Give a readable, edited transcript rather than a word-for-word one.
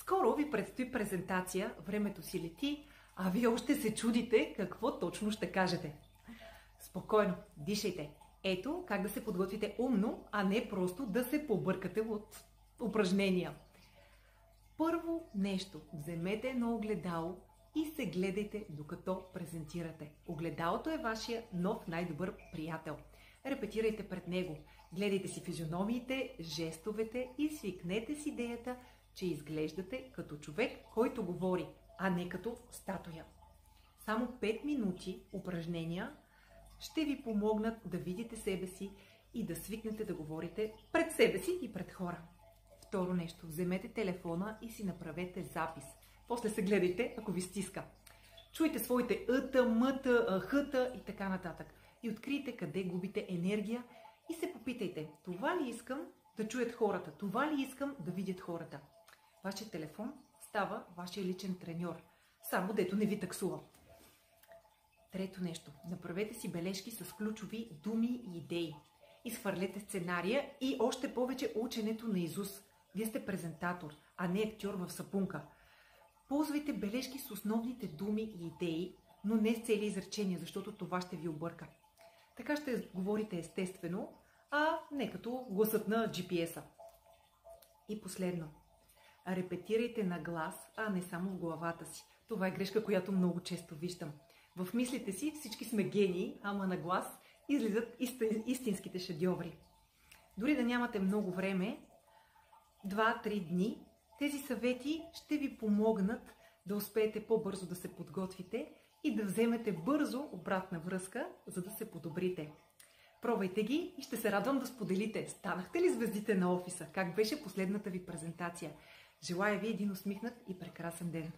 Скоро ви предстои презентация, времето си лети, а вие още се чудите какво точно ще кажете. Спокойно, дишайте. Ето как да се подготвите умно, а не просто да се побъркате от упражнения. Първо нещо, вземете едно огледало и се гледайте докато презентирате. Огледалото е вашия нов най-добър приятел. Репетирайте пред него. Гледайте си физиономиите, жестовете и свикнете с идеята, че изглеждате като човек, който говори, а не като статуя. Само 5 минути упражнения ще ви помогнат да видите себе си и да свикнете да говорите пред себе си и пред хора. Второ нещо, вземете телефона и си направете запис. После се гледайте, ако ви стиска. Чуйте своите ъта, мъта, хъта и така нататък. И открийте къде губите енергия и се попитайте, това ли искам да чуят хората, това ли искам да видят хората. Вашият телефон става вашия личен треньор, само дето не ви таксува. Трето нещо, направете си бележки с ключови думи и идеи. Изхвърлете сценария и още повече ученето на изус. Вие сте презентатор, а не актьор в сапунка. Ползвайте бележки с основните думи и идеи, но не с цели изречения, защото това ще ви обърка. Така ще говорите естествено, а не като гласът на GPS-а. И последно, репетирайте на глас, а не само в главата си. Това е грешка, която много често виждам. В мислите си всички сме гении, ама на глас излизат истинските шедьоври. Дори да нямате много време, 2-3 дни, тези съвети ще ви помогнат да успеете по-бързо да се подготвите и да вземете бързо обратна връзка, за да се подобрите. Пробвайте ги и ще се радвам да споделите. Станахте ли звездите на офиса? Как беше последната ви презентация? Желая ви един усмихнат и прекрасен ден!